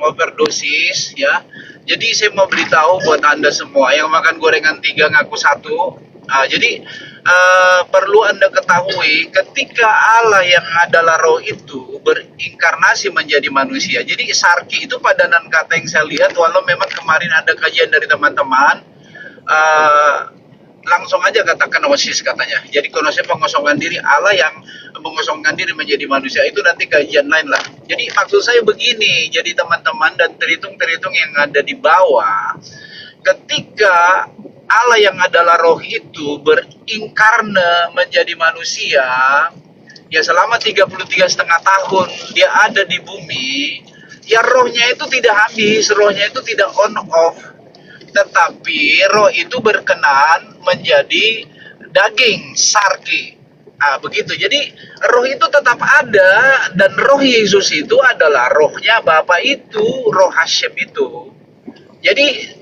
overdosis ya. Jadi saya mau beritahu buat Anda semua yang makan gorengan 3 ngaku 1. Jadi perlu Anda ketahui ketika Allah yang adalah roh itu berinkarnasi menjadi manusia. Jadi sarki itu padanan kata yang saya lihat, walau memang kemarin ada kajian dari teman-teman, langsung aja katakan osis katanya. Jadi konsep pengosongan diri, Allah yang mengosongkan diri menjadi manusia, itu nanti kajian lain lah. Jadi maksud saya begini, jadi teman-teman dan teritung-teritung yang ada di bawah, ketika Allah yang adalah roh itu berinkarna menjadi manusia, ya selama 33,5 tahun dia ada di bumi, ya rohnya itu tidak habis, rohnya itu tidak on off, tetapi roh itu berkenan menjadi daging, sarki. Begitu. Jadi roh itu tetap ada, dan roh Yesus itu adalah rohnya Bapa itu, roh Hashem itu. Jadi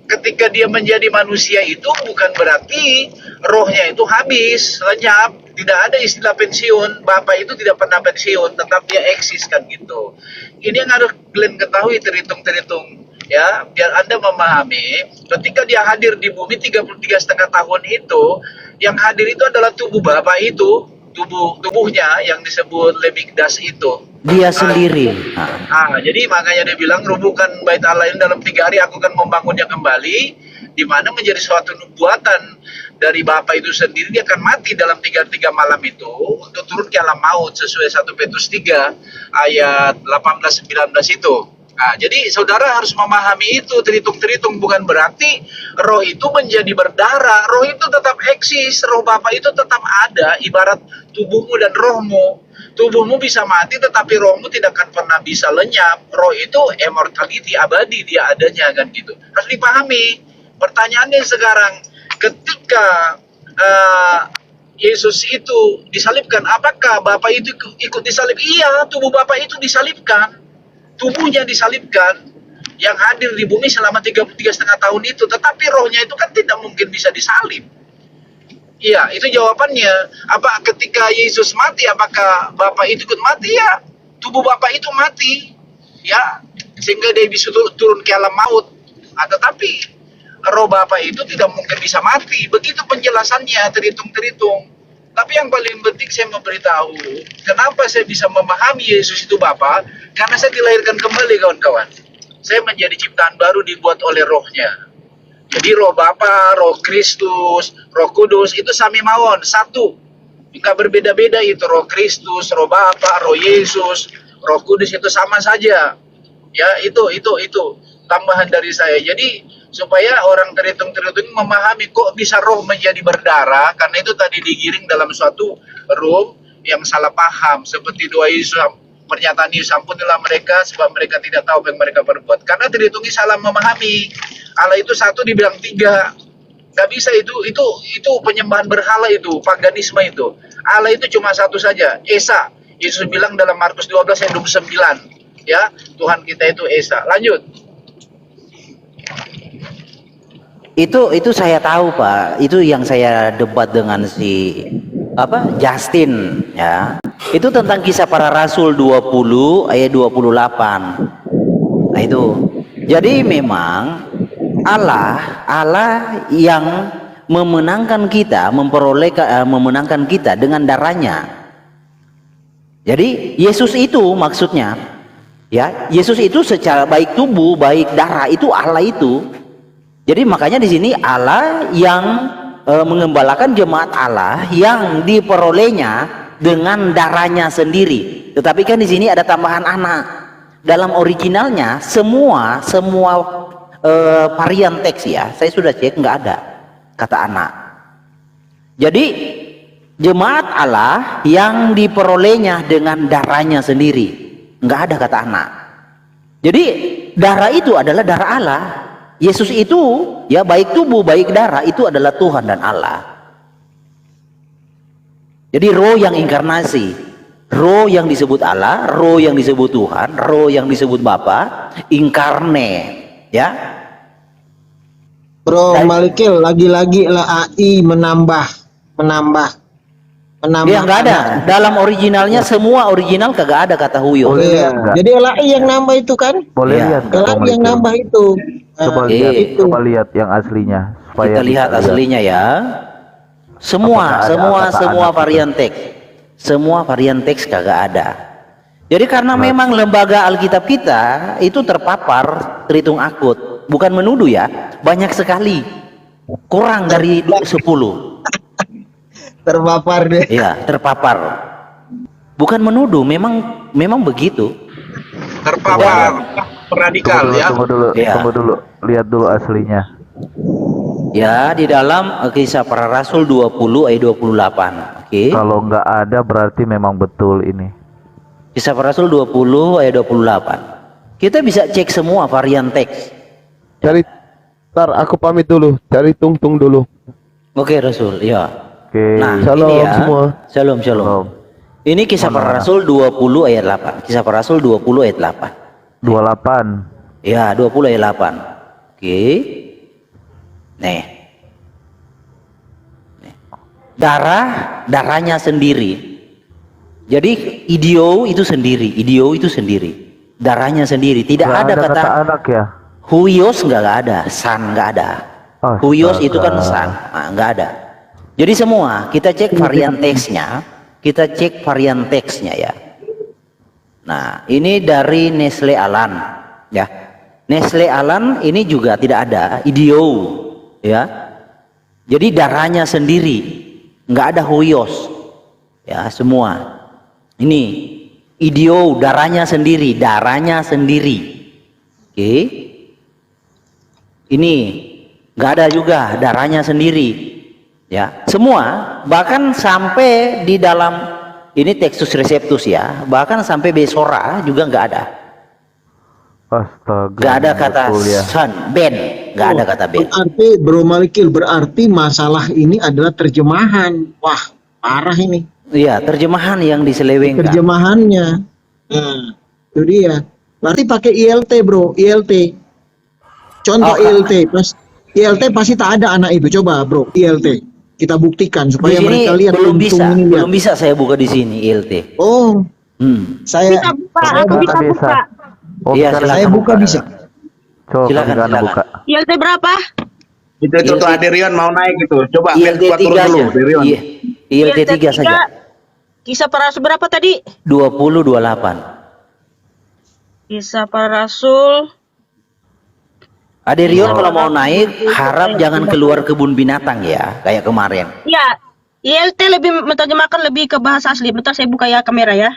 ketika dia menjadi manusia itu bukan berarti rohnya itu habis, lenyap. Tidak ada istilah pensiun. Bapa itu tidak pernah pensiun, tetap dia eksis kan gitu. Ini yang harus kalian ketahui, teritung-teritung ya, biar Anda memahami ketika dia hadir di bumi 33,5 tahun itu, yang hadir itu adalah tubuh Bapa itu, tubuhnya yang disebut Lemikdas itu. Dia sendiri. Jadi makanya dia bilang, rubuhkan bait Allah ini dalam 3 hari, aku akan membangunnya kembali, di mana menjadi suatu nubuatan dari Bapa itu sendiri. Dia akan mati dalam 3 malam itu untuk turun ke alam maut sesuai 1 Petrus 3 ayat 18-19 itu. Jadi saudara harus memahami itu, teritung-teritung. Bukan berarti roh itu menjadi berdarah, roh itu tetap eksis, roh Bapa itu tetap ada, ibarat tubuhmu dan rohmu. Tubuhmu bisa mati tetapi rohmu tidak akan pernah bisa lenyap. Roh itu immortality, abadi dia adanya kan gitu. Harus dipahami. Pertanyaannya sekarang, ketika Yesus itu disalibkan, apakah Bapa itu ikut disalib? Iya, tubuh Bapa itu disalibkan. Tubuhnya disalibkan, yang hadir di bumi selama 33,5 tahun itu, tetapi rohnya itu kan tidak mungkin bisa disalib. Iya, itu jawabannya. Apa ketika Yesus mati, apakah Bapa itu ikut mati? Ya, tubuh Bapa itu mati, ya, sehingga dia bisa turun ke alam maut. Tetapi roh Bapa itu tidak mungkin bisa mati. Begitu penjelasannya, teritung-teritung. Tapi yang paling penting saya memberitahu, kenapa saya bisa memahami Yesus itu Bapa? Karena saya dilahirkan kembali, kawan-kawan. Saya menjadi ciptaan baru dibuat oleh rohnya. Jadi roh Bapa, roh Kristus, roh Kudus itu sami mawon, satu. Jika berbeda-beda itu roh Kristus, roh Bapa, roh Yesus, roh Kudus itu sama saja. Ya, itu tambahan dari saya. Jadi supaya orang teritung-teritung memahami kok bisa roh menjadi berdarah, karena itu tadi digiring dalam suatu room yang salah paham, seperti doa Yesus, pernyataan Yesus, ampunilah mereka sebab mereka tidak tahu apa yang mereka perbuat. Karena teritungi salah memahami. Allah itu satu dibilang 3, nggak bisa. Itu penyembahan berhala, itu paganisme. Itu Allah itu cuma satu saja, Esa. Yesus bilang dalam Markus 12 ayat 29, ya, Tuhan kita itu Esa. Lanjut. Itu saya tahu, Pak. Itu yang saya debat dengan si Justin, ya. Itu tentang kisah para rasul 20 ayat 28. Nah, itu. Jadi memang Allah yang memenangkan kita, memenangkan kita dengan darahnya. Jadi Yesus itu maksudnya, ya, Yesus itu secara baik tubuh, baik darah, itu Allah itu. Jadi makanya di sini Allah yang mengembalakan jemaat Allah yang diperolehnya dengan darahnya sendiri. Tetapi kan di sini ada tambahan anak. Dalam originalnya semua varian teks, ya, saya sudah cek, nggak ada kata anak. Jadi jemaat Allah yang diperolehnya dengan darahnya sendiri, nggak ada kata anak. Jadi darah itu adalah darah Allah. Yesus itu, ya, baik tubuh baik darah, itu adalah Tuhan dan Allah. Jadi roh yang inkarnasi, roh yang disebut Allah, roh yang disebut Tuhan, roh yang disebut Bapa, inkarne, ya. Bro Malikil, lagi-lagi lah AI menambah Dia nggak ada. Dalam originalnya semua original kagak ada kata huyos. Iya. Jadi LAI yang nambah itu kan? Boleh Iya. lihat nggak LAI Om yang Riki? nambah itu. Coba Nah, lihat, Itu. coba lihat yang aslinya supaya Kita lihat bisa aslinya ya. Semua, Apakah ada semua, kata semua anak varian teks. Semua varian teks kagak ada. Jadi karena memang lembaga Alkitab kita itu terpapar terhitung akut, bukan menuduh ya, banyak sekali, kurang dari 10. terpapar deh. Iya, terpapar. Bukan menuduh, memang begitu. Terpapar radikal ya. Tunggu dulu, Iya. tunggu dulu, lihat dulu aslinya. Ya, di dalam Kisah Para Rasul 20 ayat 28. Oke. Kalau nggak ada berarti memang betul ini. Kisah Para Rasul 20 ayat 28. Kita bisa cek semua varian teks. Cari, ntar aku pamit dulu. Cari Tung dulu. Oke, Rasul, ya. Oke. Nah, Shalom ini ya. semua. Shalom, shalom. Shalom. Ini Kisah Para Rasul 20 ayat 8. Kisah Para Rasul 20 ayat 8. 28. Ya, 20 ayat 8. Oke. Nih. Darahnya sendiri. Jadi idio itu sendiri. Darahnya sendiri. Tidak Nggak ada kata anak ya. huyos, nggak ada, san nggak ada. Astaga. Huyos itu kan san, nggak ada. Jadi semua kita cek varian teksnya, ya. Nah, ini dari Nestle Aland, ya. Nestle Aland ini juga tidak ada idio, ya. Jadi darahnya sendiri, nggak ada huyos, ya semua. Ini idio darahnya sendiri. Oke. Ini nggak ada juga darahnya sendiri. Ya, semua, bahkan sampai di dalam ini Textus Receptus ya, bahkan sampai Besora juga nggak ada. Astaga. Nggak ada kata betul ya. son, ben, nggak ada kata ben. Berarti Bro Malikil, berarti masalah ini adalah terjemahan. Wah, parah ini. Iya, terjemahan yang diselewengkan. Terjemahannya. Nah, itu dia. Berarti pakai ILT, Bro, ILT. Contoh Oh, ILT, ILT pasti tak ada anak itu. Coba, Bro, ILT. Kita buktikan Di supaya sini mereka lihat belum Tung bisa, ini lihat. belum bisa saya buka di sini ILT. Oh, saya Bisa buka, Coba aku bisa bisa. buka. Oh, Iya, bisa silakan. saya buka bisa. Coba Silakan, Anda silakan. buka. ILT berapa? Itu tuh Aderion mau naik gitu. Coba ILT buat 3 turun dulu, aja. Aderion. Iya. ILT 3 saja. Kisah para rasul berapa tadi? 20-28. Kisah para rasul. Aderion kalau mau naik harap jangan keluar kebun binatang ya, kayak kemarin. Ya, ILT lebih menerjemahkan lebih ke bahasa asli. Bentar saya buka ya kamera ya.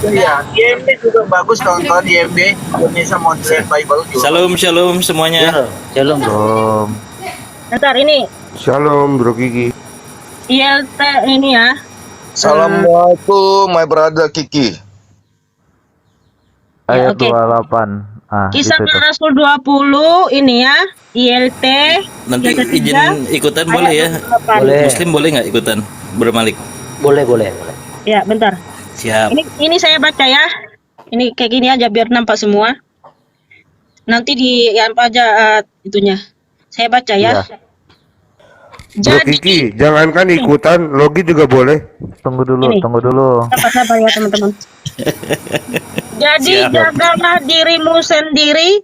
Iya, IMB juga bagus kawan-kawan IMB, Indonesia Modern Bible juga. Shalom shalom semuanya. Shalom. Belum. Bentar ini Shalom Bro Kiki. ILT ini ya. Assalamualaikum, my brother Kiki. Ayat oke. 28. Ah, Kisah itu tuh. para rasul 20 ini ya. ILT. Nanti yang ketiga, izin ikutan boleh ya? ayat 28. Boleh. Muslim boleh nggak ikutan? Bermalik. Boleh. Ya, bentar. Siap. Ini saya baca ya. Ini kayak gini aja biar nampak semua. Nanti di apa aja itunya. Saya baca ya. Bro Jadi Kiki, jangankan ikutan, logi juga boleh. Tunggu dulu, Ini. tunggu dulu. sabar ya teman-teman. Jadi Siap. jagalah dirimu sendiri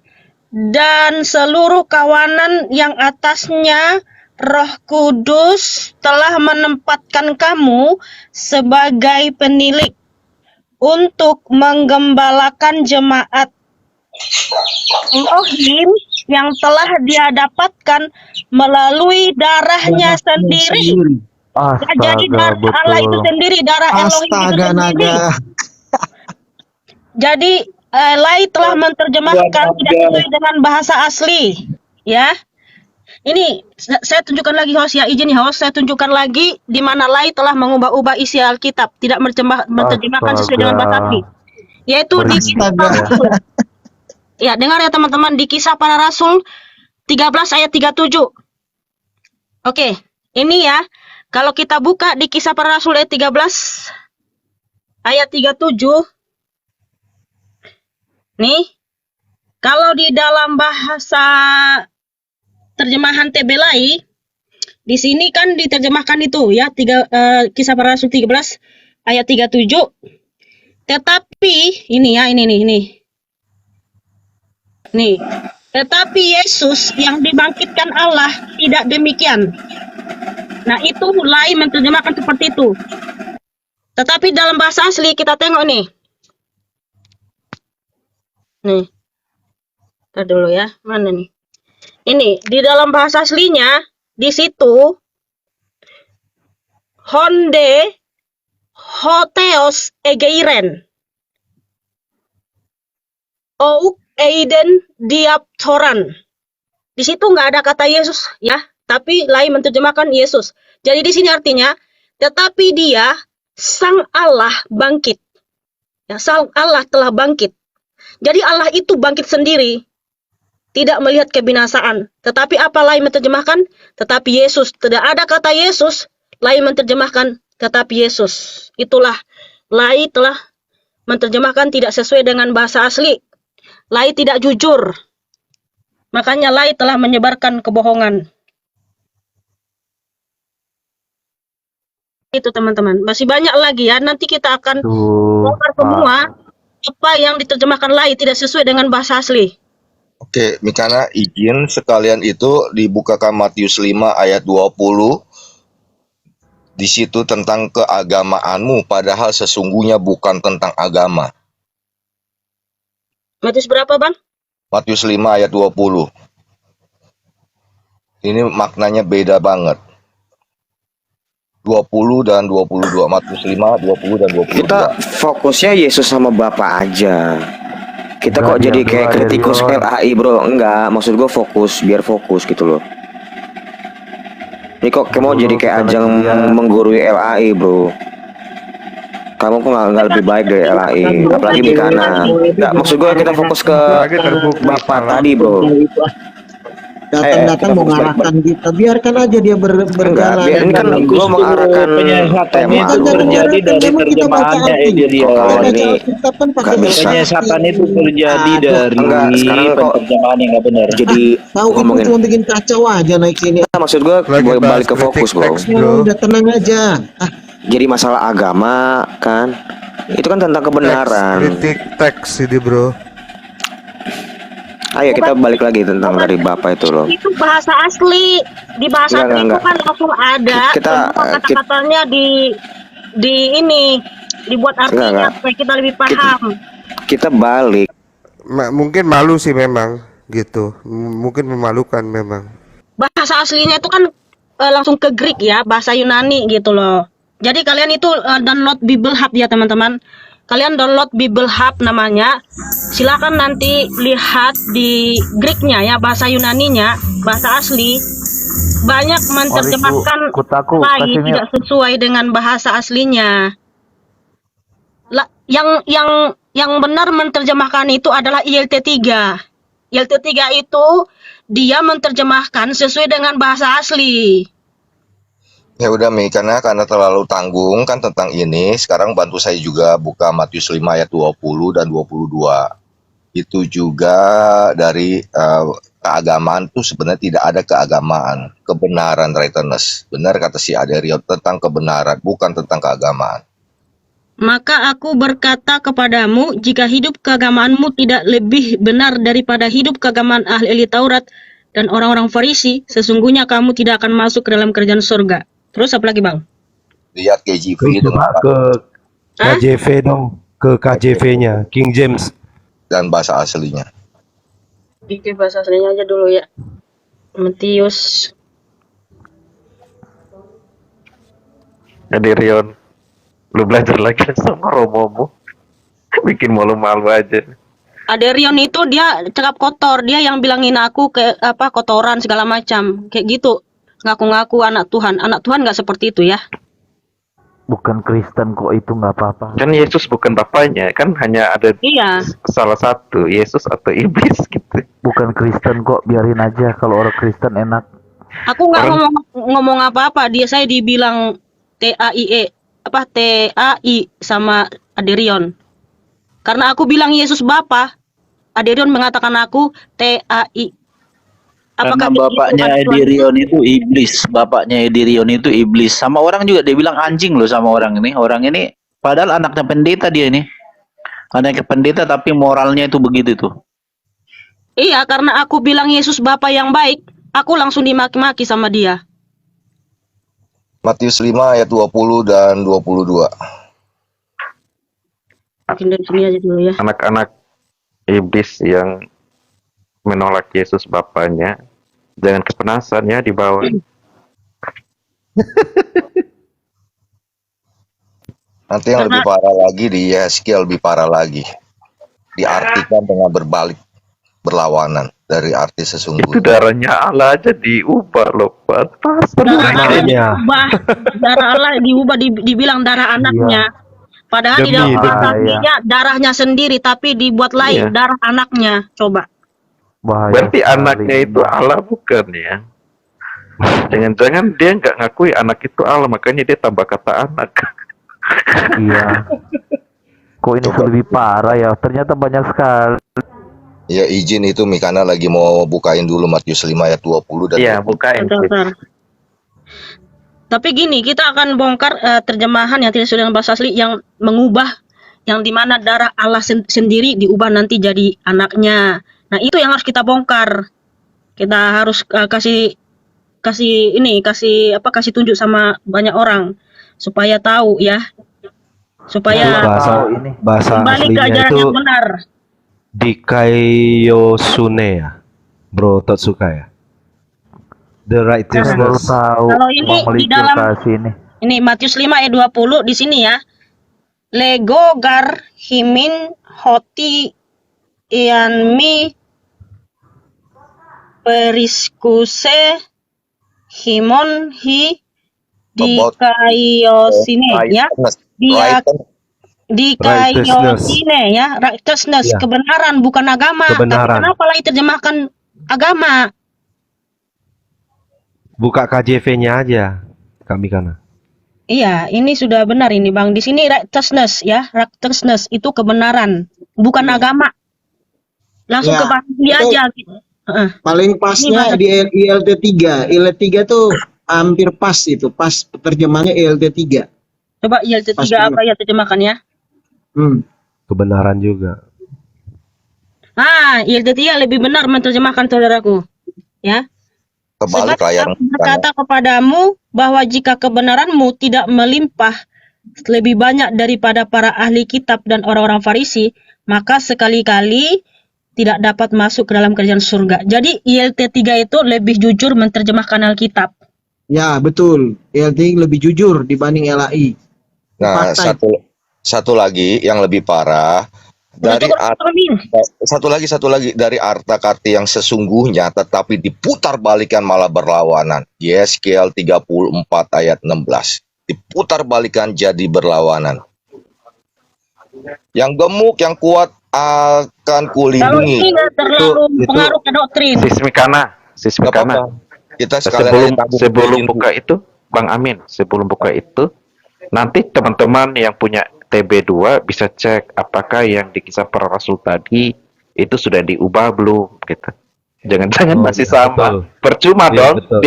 dan seluruh kawanan yang atasnya Roh Kudus telah menempatkan kamu sebagai penilik untuk menggembalakan jemaat Elohim yang telah dia dapatkan melalui darahnya sendiri. Jadi Astaga, darah Allah itu betul. sendiri, darah Elohim itu Astaga sendiri. naga. Jadi Lai telah menerjemahkan tidak sesuai dengan bahasa asli, ya. Ini saya tunjukkan lagi host ya, izin ya host, saya tunjukkan lagi di mana Lai telah mengubah-ubah isi Alkitab, tidak menerjemahkan sesuai dengan bahasa asli. Yaitu di Kisah Para Rasul. Ya, dengar ya teman-teman, di Kisah Para Rasul 13 ayat 37. Oke, ini ya. Kalau kita buka di Kisah Para Rasul ayat 13 ayat 37. Nih, kalau di dalam bahasa terjemahan TB Lai, Di sini kan diterjemahkan itu ya, Kisah Para Rasul 13 ayat 37. Tetapi ini ya, ini nih. Nih. Tetapi Yesus yang dibangkitkan Allah tidak demikian. Nah, itu mulai menerjemahkan seperti itu. Tetapi dalam bahasa asli kita tengok nih. Nih. Ntar dulu ya, mana nih? Ini di dalam bahasa aslinya di situ honde hoteos egeiren ou eiden diaptoran. Di situ nggak ada kata Yesus ya, tapi lain menerjemahkan Yesus. Jadi di sini artinya, tetapi dia Sang Allah bangkit. Ya, Sang Allah telah bangkit. Jadi Allah itu bangkit sendiri, tidak melihat kebinasaan. Tetapi apa lain menerjemahkan? Tetapi Yesus. Tidak ada kata Yesus, lain menerjemahkan tetapi Yesus. Itulah lain telah menerjemahkan tidak sesuai dengan bahasa asli. Lain tidak jujur. Makanya lain telah menyebarkan kebohongan. Itu teman-teman. Masih banyak lagi ya. Nanti kita akan bongkar semua apa yang diterjemahkan lain tidak sesuai dengan bahasa asli. Oke, Mikana izin sekalian itu dibukakan Matius 5 ayat 20. Di situ tentang keagamaanmu, padahal sesungguhnya bukan tentang agama. Matius berapa, Bang? Matius 5 ayat 20. Ini maknanya beda banget. 20 dan 22. Matius 5, 20 dan 22. Kita fokusnya Yesus sama Bapa aja. Kita kok jadi kayak kritikus LAI, bro? Enggak, maksud gue fokus, biar fokus gitu loh. Ini kok mau jadi kayak ajang menggurui LAI, bro? Kamu kok nggak lebih baik dari LAI, apalagi Mikana. Nggak, maksud gue kita fokus ke Bapak tadi, bro. Datang-datang mau ngarahkan kita, biarkan aja dia berjalan. Biar ini kan gue mengarahkan tema. Terjadi dari terjemahannya Ini pakai penyesatan itu terjadi dari penerjemahan yang nggak benar. Jadi tahu itu cuma bikin kacau aja naik sini. Maksud gue balik ke fokus, bro. Udah tenang aja. Jadi masalah agama kan, itu kan tentang kebenaran. Kritik teks ini, bro. Ayo kita balik lagi tentang dari Bapak itu loh. Itu bahasa asli. Di bahasa asli itu kan langsung ada. Kata-katanya di ini dibuat artinya supaya kita lebih paham. Kita balik. Mungkin malu sih memang gitu. Mungkin memalukan memang. Bahasa aslinya itu kan langsung ke Greek ya, bahasa Yunani gitu loh. Jadi kalian itu download Bible Hub ya teman-teman. Kalian download Bible Hub namanya. Silakan nanti lihat di Greeknya ya, bahasa Yunaninya, bahasa asli. Banyak menerjemahkan lain tidak sesuai dengan bahasa aslinya. Yang benar menerjemahkan itu adalah ILT3. ILT3 itu dia menerjemahkan sesuai dengan bahasa asli. Ya udah Mi, karena terlalu tanggung kan tentang ini. Sekarang bantu saya juga buka Matius 5 ayat 20 dan 22. Itu juga dari keagamaan tuh sebenarnya tidak ada keagamaan, kebenaran righteousness. Benar kata si Aderio tentang kebenaran, bukan tentang keagamaan. Maka aku berkata kepadamu, jika hidup keagamaanmu tidak lebih benar daripada hidup keagamaan ahli Taurat dan orang-orang Farisi, sesungguhnya kamu tidak akan masuk ke dalam kerajaan surga. Terus apa lagi, Bang? Lihat KJV dengan ke KJV dong, ke KJV-nya, King James. Dan bahasa aslinya. Oke, bahasa aslinya aja dulu ya. Matius. Jadi Rion, lu belajar lagi sama Romomu. Bikin malu-malu aja. Aderion itu dia cakap kotor, dia yang bilangin aku ke apa kotoran segala macam, kayak gitu. Ngaku-ngaku anak Tuhan nggak seperti itu ya. Bukan Kristen kok, itu nggak apa-apa. Kan Yesus bukan bapaknya, kan hanya ada salah satu, Yesus atau iblis gitu. Bukan Kristen kok, biarin aja. Kalau orang Kristen enak. Aku nggak ngomong apa-apa, saya dibilang TAI sama Aderion. Karena aku bilang Yesus Bapa, Aderion mengatakan aku TAI. Karena dia bapaknya bukan Tuhan? Edirion itu iblis. Bapaknya Edirion itu iblis. Sama orang juga dia bilang anjing loh sama orang ini. Orang ini padahal anaknya pendeta dia ini. Anaknya pendeta tapi moralnya itu begitu tuh. Iya, karena aku bilang Yesus Bapa yang baik, aku langsung dimaki-maki sama dia. Matius 5 ayat 20 dan 22. Mungkin dari sini aja dulu ya. Anak-anak iblis yang menolak Yesus Bapaknya, jangan kepanasan ya di bawah. Nanti yang lebih parah lagi di Yeskiel lebih parah lagi. Diartikan dengan berbalik, berlawanan dari arti Itu sesungguhnya. darahnya Allah aja diubah loh, Pak. Darah Allah Namanya. diubah, darah Allah diubah, dibilang darah anaknya. Padahal di dalam Demi aslinya darahnya sendiri, tapi dibuat lain Iya. darah anaknya. Coba. Berarti anaknya itu Allah bukan ya? Jangan-jangan dia nggak ngakui anak itu Allah, makanya dia tambah kata anak. Iya. Kok ini lebih parah ya? Ternyata banyak sekali. Ya izin itu Mikana lagi mau bukain dulu Matius 5 ayat 20 dan Iya, bukain. Bentar. Tapi gini, kita akan bongkar terjemahan yang tidak sesuai dengan bahasa asli yang mengubah, yang dimana darah Allah sendiri diubah nanti jadi anaknya. Nah itu yang harus kita bongkar. Kita harus kasih tunjuk sama banyak orang supaya tahu ya, supaya bahasa kembali ke aslinya ajaran itu yang benar. Dikaiosune ya, Bro Totsuka ya. The righteousness. Kalau ini di dalam ini Matius 5 ayat 20 di sini ya. Lego gar himin hoti ianmi periskuse himon hi dikaiosine ya. Dia dikaiosine ya, righteousness, Ya. kebenaran bukan agama. Kebenaran. Tapi kenapa lagi terjemahkan agama? Buka KJV-nya aja, Kak Mikana. Iya, ini sudah benar ini Bang. Di sini righteousness ya, righteousness itu kebenaran, bukan agama. Langsung Ya, ke bahasa itu aja gitu. Paling pasnya di ILT 3. ILT 3 tuh hampir pas itu, pas terjemahnya ILT 3. Coba ILT 3 apa ya terjemahkannya? Kebenaran juga. ILT 3 lebih benar menerjemahkan saudaraku. Ya. Kebalik layar. Aku berkata kepadamu bahwa jika kebenaranmu tidak melimpah lebih banyak daripada para ahli kitab dan orang-orang Farisi, maka sekali-kali tidak dapat masuk ke dalam kerajaan surga. Jadi ILT 3 itu lebih jujur menerjemahkan Alkitab. Ya, betul. ILT lebih jujur dibanding LAI. Nah, satu lagi yang lebih parah dari satu lagi dari arta-karti yang sesungguhnya tetapi diputar balikan malah berlawanan. Yeskiel 34 ayat 16. Diputar balikan jadi berlawanan. Yang gemuk, yang kuat akan Kalau kulindungi. ini nggak terlalu pengaruh ke doktrin. Sismikana. Kita sekalian sebelum buka itu, Bang Amin, sebelum buka itu, nanti teman-teman yang punya TB2 bisa cek apakah yang di Kisah Para Rasul tadi itu sudah diubah belum gitu. Jangan-jangan masih sama. Percuma dong. Betul.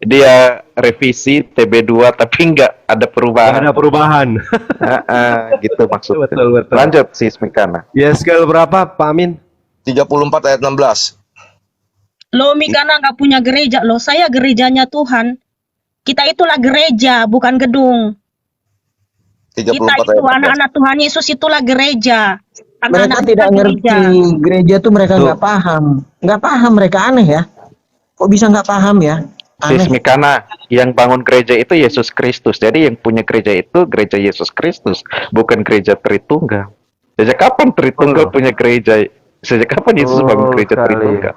Dia revisi TB2 tapi nggak ada perubahan. Nggak ada perubahan. Gitu maksudnya. Betul. Lanjut Sismikana. Yeskiel berapa, Pak Amin? 34 ayat 16. Loh, Mikana nggak punya gereja. Loh, saya gerejanya Tuhan. Kita itulah gereja, bukan gedung. 34 Kita itu ayat 16. anak-anak Tuhan Yesus itulah gereja. Mereka tidak ngerti gereja tuh, mereka nggak paham. Nggak paham, mereka aneh ya. Kok bisa nggak paham ya? Aneh. Sismikana, yang bangun gereja itu Yesus Kristus. Jadi yang punya gereja itu gereja Yesus Kristus, bukan gereja Tritunggal. Sejak kapan Tritunggal punya gereja? Sejak kapan Yesus bangun gereja Tritunggal?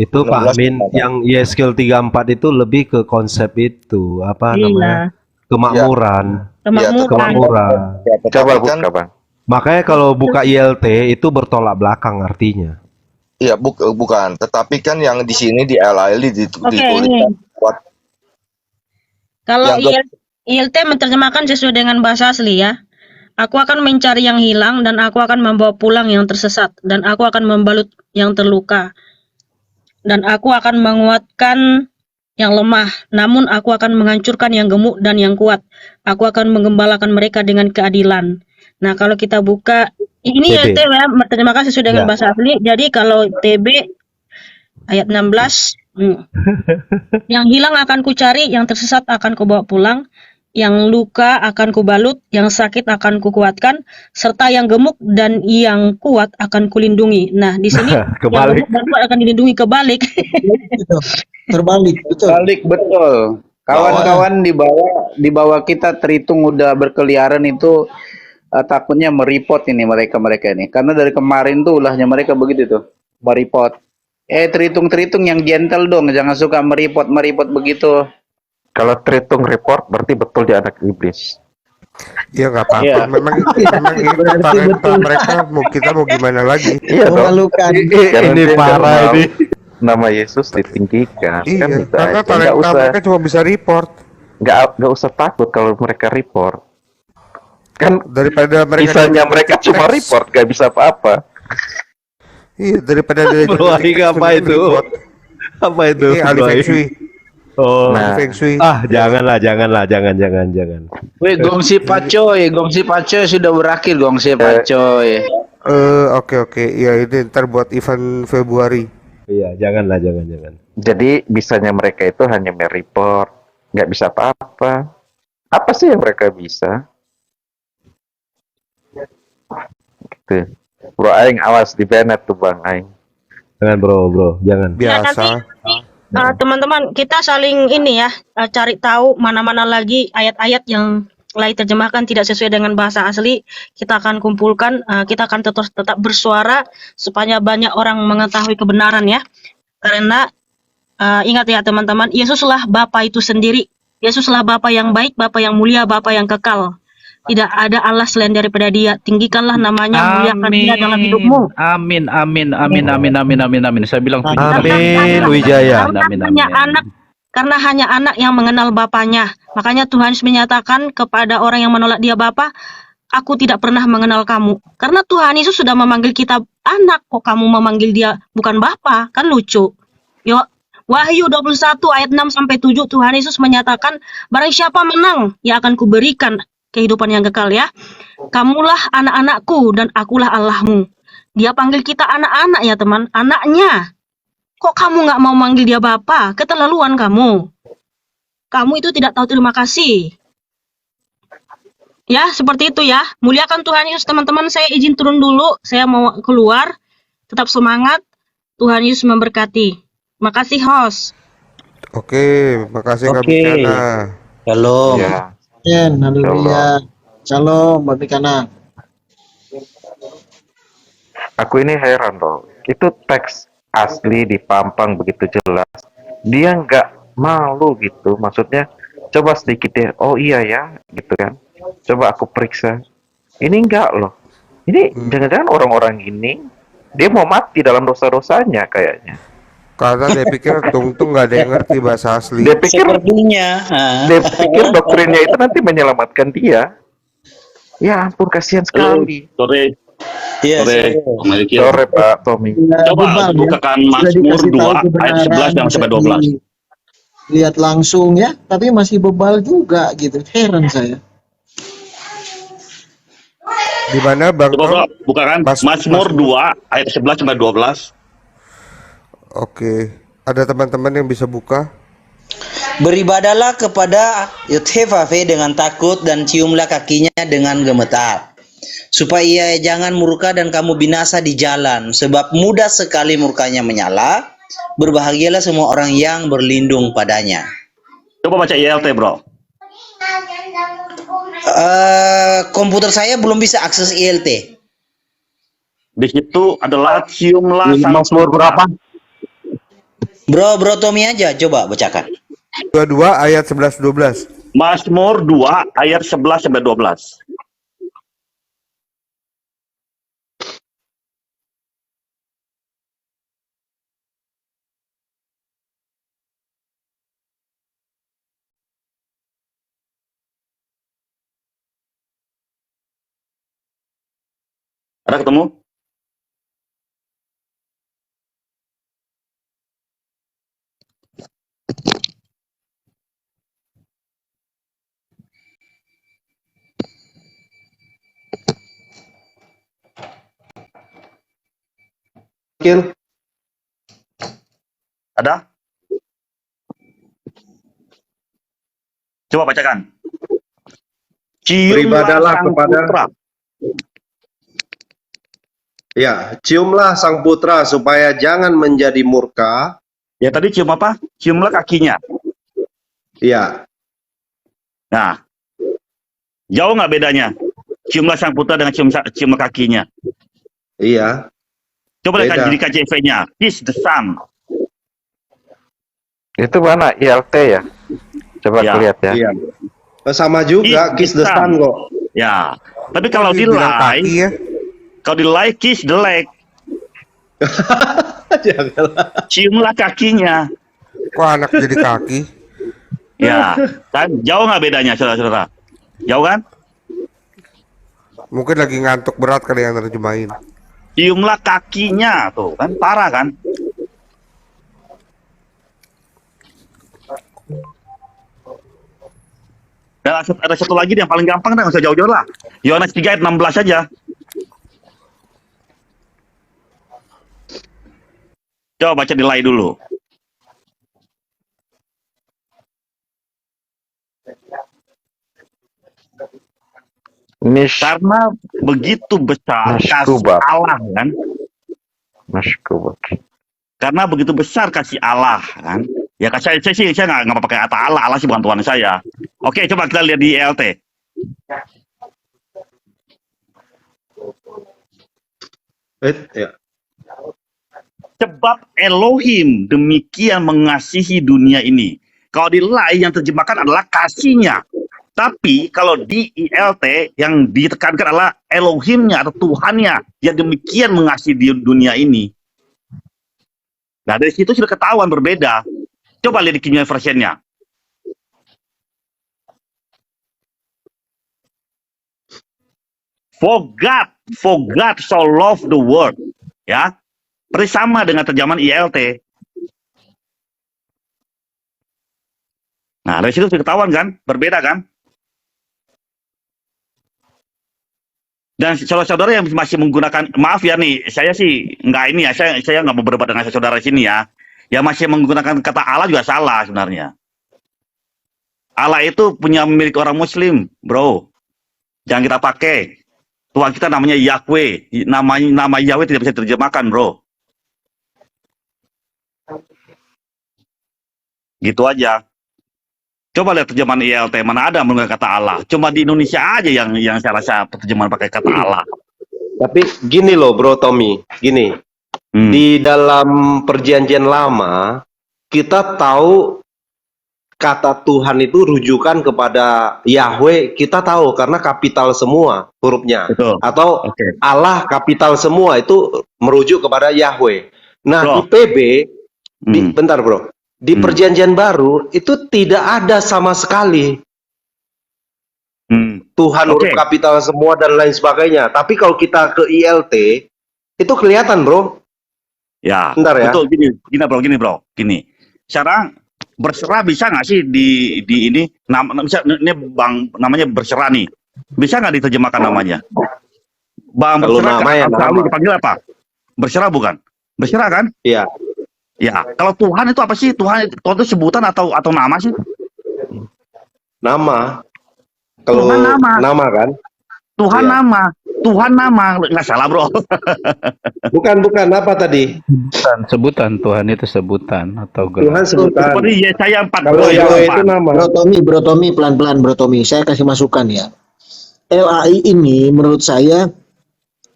Itu Pak Amin, yang Yeskiel 34 itu lebih ke konsep itu, apa namanya? Kemakmuran. Kemakmuran. Coba buka, Bang. Makanya kalau buka ILT itu bertolak belakang artinya. Iya, bukan. Tetapi kan yang di sini di LAI dituliskan kuat. Kalau ILT menerjemahkan sesuai dengan bahasa asli ya. Aku akan mencari yang hilang dan aku akan membawa pulang yang tersesat dan aku akan membalut yang terluka. dan aku akan menguatkan yang lemah, namun aku akan menghancurkan yang gemuk dan yang kuat. Aku akan menggembalakan mereka dengan keadilan. Nah, kalau kita buka ini ya TB. ya, terima kasih sudah dengan Ya. bahasa asli. Jadi kalau TB ayat 16, yang hilang akan kucari, yang tersesat akan kubawa pulang, yang luka akan kubalut, yang sakit akan kukuatkan, serta yang gemuk dan yang kuat akan kulindungi. Nah, di sini yang Kebalik. gemuk dan kuat akan dilindungi, kebalik. Gitu. Terbalik, betul. Balik betul. Kawan-kawan di bawah kita terhitung udah berkeliaran itu, takutnya mereport ini mereka ini. Karena dari kemarin tuh ulahnya mereka begitu tuh, mereport. Terhitung yang gentle dong, jangan suka mereport begitu. Kalau terhitung report berarti betul dia anak iblis. Ya nggak apa-apa. Iya. Memang itu Berarti talenta betul. mereka. Kita mau gimana lagi? Iya dong. Memalukan. Karena Ini dia nggak parah mau ini. nama Yesus ditinggikan. Kan Iya, itu karena aja. Nggak talenta usah mereka cuma bisa report. nggak usah takut kalau mereka report. Kan Daripada mereka bisanya mereka cuma teks. report, nggak bisa apa-apa. Iya, daripada dia Bro Aing apa itu? report. Apa itu? Ini ahli Bro feng Aing? shui. Oh. Nah. Ahli feng shui. Jangan. Weh, gongsi pacoy sudah berakhir gongsi pacoy. Oke. Ya ini ntar buat event Februari. Iya, jangan. Jadi bisanya mereka itu hanya mereport, nggak bisa apa-apa. Apa sih yang mereka bisa? Gitu. Bro Aing awas di Bennett tuh Bang Aing. Jangan bro, jangan. Ya, nanti teman-teman kita saling ini ya, cari tahu mana-mana lagi ayat-ayat yang lain terjemahkan tidak sesuai dengan bahasa asli. Kita akan kumpulkan, kita akan tetap bersuara supaya banyak orang mengetahui kebenaran ya. Karena ingat ya teman-teman, Yesuslah Bapa itu sendiri. Yesuslah Bapa yang baik, Bapa yang mulia, Bapa yang kekal. Tidak ada Allah selain daripada Dia. Tinggikanlah namanya, muliakan Dia dalam hidupmu. Amin. Saya bilang Amin, Wijaya. Karena hanya anak yang mengenal Bapanya. Makanya Tuhan Yesus menyatakan kepada orang yang menolak Dia Bapa, aku tidak pernah mengenal kamu. Karena Tuhan Yesus sudah memanggil kita anak, kok kamu memanggil Dia bukan Bapa? Kan lucu. Yuk, Wahyu 21 ayat 6 sampai 7 Tuhan Yesus menyatakan, barang siapa menang, ia akan kuberikan kehidupan yang kekal ya. Kamulah anak-anakku dan akulah Allahmu. Dia panggil kita anak-anak ya teman, anaknya. Kok kamu nggak mau manggil Dia Bapa? Keterlaluan kamu. Kamu itu tidak tahu terima kasih. Ya, seperti itu ya. Muliakan Tuhan Yesus teman-teman. Saya izin turun dulu. Saya mau keluar. Tetap semangat. Tuhan Yesus memberkati. Makasih host. Oke, makasih Kak Bikana. Shalom. Ya. Haleluya. Shalom, Mbak Bikana. Aku ini heran loh. Itu teks asli di Pampang begitu jelas. Dia nggak malu gitu. Maksudnya coba sedikit deh. Oh iya ya, gitu kan. Coba aku periksa. Ini enggak loh. Ini jangan-jangan orang-orang ini dia mau mati dalam dosa-dosanya kayaknya. Karena dia pikir tung nggak ada yang ngerti bahasa asli. Dia pikir doktrinnya itu nanti menyelamatkan dia. Ya ampun, kasihan sekali. Sore. Iya, Sore Pak Tommy. Coba bukakan Mazmur 2 ayat 11 dan sampai 12. Lihat langsung ya, tapi masih bebal juga gitu. Heran saya. Di mana Bang Coba Tom? bukakan Mazmur 2 ayat 11 sampai 12. Oke, ada teman-teman yang bisa buka? Beribadalah kepada Yehovah dengan takut dan ciumlah kakinya dengan gemetar, supaya ia jangan murka dan kamu binasa di jalan, sebab mudah sekali murkanya menyala. Berbahagialah semua orang yang berlindung padanya. Coba baca ILT bro. Komputer saya belum bisa akses ILT. Di situ adalah ciumlah Mazmur berapa? Bro Tommy aja coba bacakan. 22 ayat 11-12. Mazmur 2 ayat 11 sampai 12. Ada ketemu? Kil? Ada? Coba bacakan. Beribadalah Sang kepada Putra. Ya, ciumlah sang putra supaya jangan menjadi murka. Ya tadi cium apa? Ciumlah kakinya. Ya, Nah, jauh nggak bedanya? Ciumlah sang putra dengan ciumlah kakinya. iya. Coba lihat Beda. di KJV-nya. Kiss the Son. Itu mana ILT ya? Coba Ya. aku lihat ya. Iya. Sama juga kiss the sun kok. Ya. Tapi kalau di Dibilang lie, kaki ya. kalau di lie kiss the leg. Janganlah. Ciumlah kakinya. Kok anak jadi kaki? Ya, kan jauh nggak bedanya, saudara-saudara? Jauh kan? Mungkin lagi ngantuk berat kali yang nerjemahin. Ciumlah kakinya, tuh kan parah kan? Dan ada satu lagi yang paling gampang, nggak usah jauh-jauh lah. Yohanes 3 ayat 16 saja. Coba baca di lie dulu. Karena begitu besar kasih Allah kan? Karena begitu besar kasih Allah kan? Ya saya nggak pakai kata Allah, Allah sih bukan Tuhan saya. Oke, coba kita lihat di ELT. Ya. Sebab Elohim demikian mengasihi dunia ini. Kalau di lie yang terjemahkan adalah kasihnya. Tapi kalau di ILT yang ditekankan adalah Elohimnya atau Tuhannya yang demikian mengasihi di dunia ini. Nah dari situ sudah ketahuan berbeda. Coba lihat di King James Version-nya. For God so loved the world. Ya, persis sama dengan terjemahan ILT. Nah dari situ sudah ketahuan kan, berbeda kan? Dan saudara-saudara yang masih menggunakan, maaf ya nih, saya sih nggak ini ya, saya nggak mau berdebat dengan saudara sini ya, yang masih menggunakan kata Allah juga salah sebenarnya. Allah itu punya milik orang Muslim, bro. Jangan kita pakai. Tuhan kita namanya Yahweh, nama Yahweh tidak bisa diterjemahkan, bro. Gitu aja. Coba lihat terjemahan ILT, mana ada menggunakan kata Allah. Cuma di Indonesia aja yang saya rasa terjemahan pakai kata Allah. Tapi gini loh Bro Tommy, gini. Di dalam perjanjian lama, kita tahu kata Tuhan itu rujukan kepada Yahweh, kita tahu karena kapital semua hurufnya. Betul. Atau Allah kapital semua itu merujuk kepada Yahweh. Nah, Bro. di PB, bentar Bro. Di perjanjian baru itu tidak ada sama sekali Tuhan huruf kapital semua dan lain sebagainya. Tapi kalau kita ke ILT itu kelihatan bro. Ya, bentar ya. betul gini bro. Sekarang berserah bisa nggak sih di ini ini bang namanya berserah nih, bisa nggak diterjemahkan namanya? Bang Kalau berserah nama ya, selalu nama. dipanggil apa? Berserah bukan? Berserah kan? Iya. Ya, kalau Tuhan itu apa sih? Tuhan itu sebutan atau nama sih? Nama. Kalau Tuhan nama kan? Tuhan Iya. Tuhan nama, nggak salah bro. Bukan apa tadi? Sebutan Tuhan itu sebutan atau gelar. Tuhan sebutan. Seperti Yesaya 4. Kalau Yahweh itu nama. Bro Tommy, pelan-pelan Bro Tommy. Saya kasih masukan ya. LAI ini menurut saya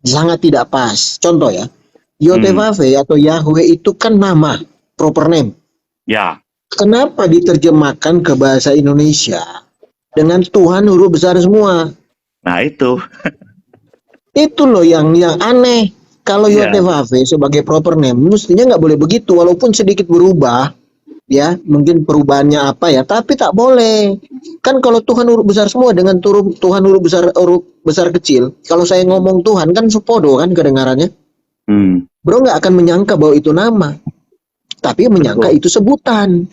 sangat tidak pas. Contoh ya. Yotevave atau Yahweh itu kan nama, proper name. Ya. Kenapa diterjemahkan ke bahasa Indonesia dengan Tuhan huruf besar semua? Nah itu. Itu loh yang aneh. Kalau Ya. Yotevave sebagai proper name, mestinya nggak boleh begitu, walaupun sedikit berubah. Ya, mungkin perubahannya apa ya, tapi tak boleh. Kan kalau Tuhan huruf besar semua dengan Tuhan huruf besar kecil, kalau saya ngomong Tuhan kan sepodo kan kedengarannya. Bro nggak akan menyangka bahwa itu nama, tapi menyangka itu sebutan.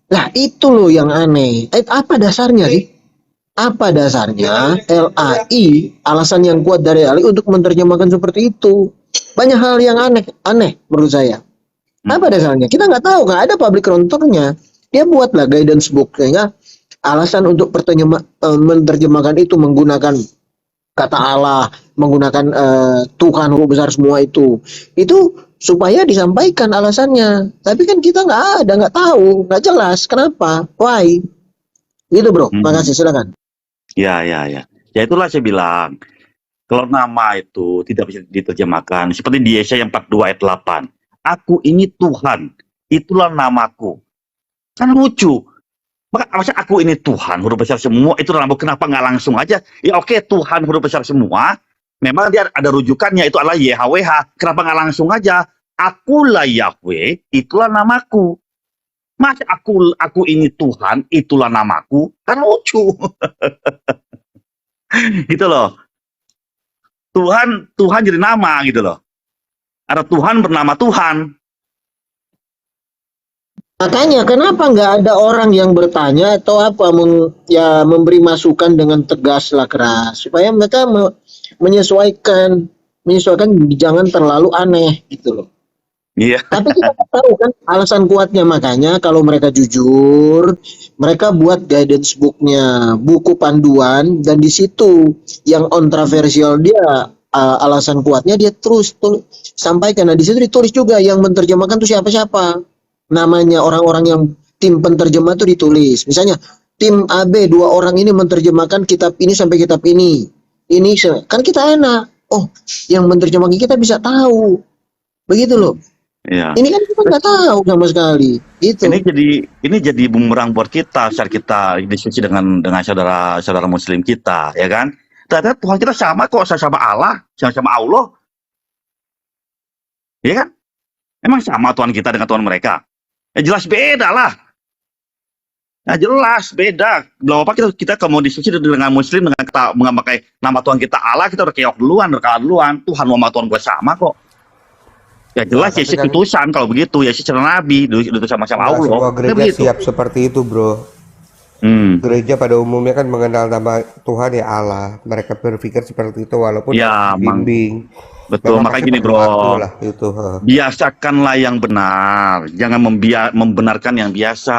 Lah itu loh yang aneh. Apa dasarnya sih? Apa dasarnya LAI alasan yang kuat dari LAI untuk menerjemahkan seperti itu? Banyak hal yang aneh menurut saya. Apa dasarnya? Kita nggak tahu, nggak ada public counternya. Dia buatlah guidance book, kayaknya alasan untuk menerjemahkan itu menggunakan kata Allah, menggunakan Tuhan huruf besar semua itu supaya disampaikan alasannya. Tapi kan kita nggak tahu, nggak jelas kenapa, why. Gitu bro, makasih, silakan. Ya. Ya itulah saya bilang. Kalau nama itu tidak bisa diterjemahkan. Seperti di Yesaya 42 ayat 8. Aku ini Tuhan, itulah namaku. Kan lucu. Maksudnya aku ini Tuhan, huruf besar semua, itu namaku. Kenapa nggak langsung aja? Ya oke, Tuhan huruf besar semua. Memang dia ada rujukannya, itu adalah YHWH. Kenapa nggak langsung aja? Akulah Yahweh, itulah namaku. Mas aku ini Tuhan, itulah namaku, kan lucu. Gitu loh. Tuhan jadi nama gitu loh. Ada Tuhan bernama Tuhan. Makanya kenapa nggak ada orang yang bertanya atau apa memberi masukan dengan tegas lah, keras, supaya mereka menyesuaikan jangan terlalu aneh gitu loh. Iya. Tapi kita tahu kan alasan kuatnya, makanya kalau mereka jujur, mereka buat guidance booknya, buku panduan, dan di situ yang kontroversial dia alasan kuatnya dia terus sampaikan. Nah di situ ditulis juga yang menerjemahkan tuh siapa-siapa, namanya orang-orang yang tim penterjemah tuh ditulis. Misalnya tim AB 2 orang ini menerjemahkan kitab ini sampai kitab ini kan kita enak. Oh, yang menerjemahkan kita bisa tahu, begitu loh. Ya. Ini kan kita nggak tahu sama sekali. Gitu. Ini jadi bumerang buat kita saat kita diskusi dengan saudara Muslim kita, ya kan? Ternyata Tuhan kita sama kok, sama Allah, sama Allah, ya kan? Emang sama Tuhan kita dengan Tuhan mereka? Ya jelas beda lah. Ya jelas beda. Belum apa kita mau diskusi dengan Muslim dengan kita memakai nama Tuhan kita Allah, kita udah keok duluan, Tuhan sama Tuhan gue sama kok. Ya jelas Yesus kan, utusan kalau begitu, Yesus Nabi itu sama-sama Allah. Semua gereja siap seperti itu bro. Gereja pada umumnya kan mengenal nama Tuhan ya Allah. Mereka berpikir seperti itu walaupun ya, bimbing. Betul, makanya gini bro, biasakanlah yang benar, jangan membenarkan yang biasa.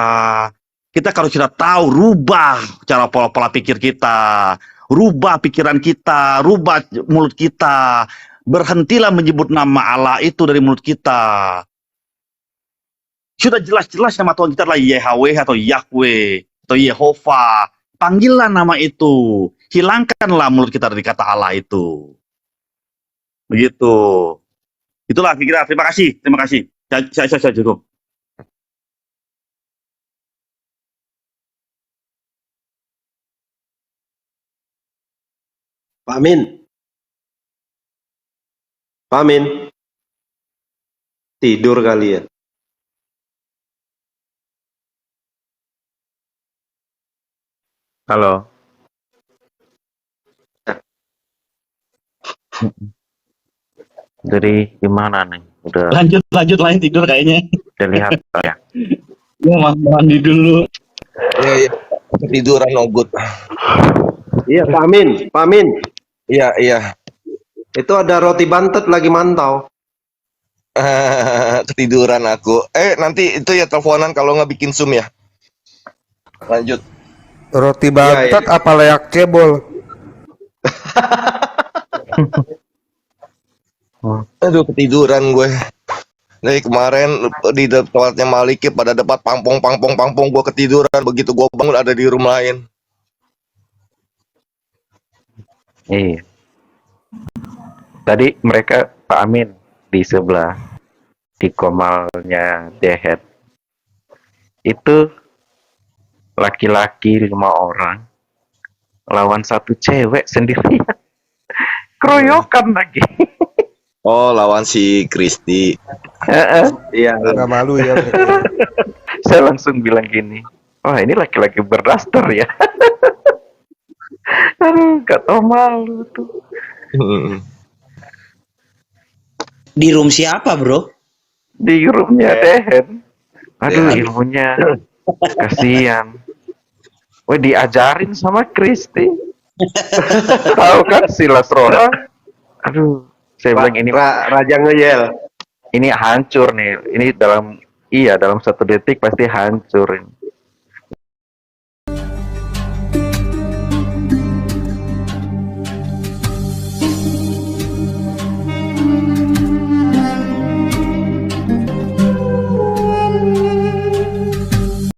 Kita kalau sudah tahu, rubah cara pola pikir kita, rubah pikiran kita, rubah mulut kita. Berhentilah menyebut nama Allah itu dari mulut kita. Sudah jelas-jelas nama Tuhan kita adalah Yahweh atau Yahweh atau Yehova. Panggillah nama itu. Hilangkanlah mulut kita dari kata Allah itu. Begitu. Itulah kira-kira. Terima kasih. Saya cukup. Pak Amin. Tidur kali ya. Halo. Jadi gimana nih? Udah Lanjut lain tidur kayaknya. udah lihat ya. Gua mandi dulu. Iya. Ketiduran Ogut. Iya, Pak Amin. Iya. Itu ada roti bantet lagi mantau. Ketiduran aku. Nanti itu ya teleponan kalau nggak bikin Zoom ya. Lanjut. Roti bantet apa leak cebol? Aduh, ketiduran gue. Dari kemarin di tempatnya Maliki pada debat pangpong gue ketiduran, begitu gue bangun ada di room lain. Iya. Tadi mereka Pak Amin di sebelah di komalnya Dehet itu laki-laki 5 orang lawan 1 cewek sendirian. Keroyokan lagi. Oh, lawan si Kristi. Iya. Nggak malu ya. Saya langsung bilang gini, wah ini laki-laki berdaster ya. Aduh, gak tau malu tuh. Di room siapa, bro? Di roomnya Dehen. Aduh, ilmunya kasihan. Wah, diajarin sama Kristi. Tahu kan Silas Roha? Aduh, Saya bilang ini Raja ngeyel. ini hancur nih. Ini dalam 1 detik pasti hancur.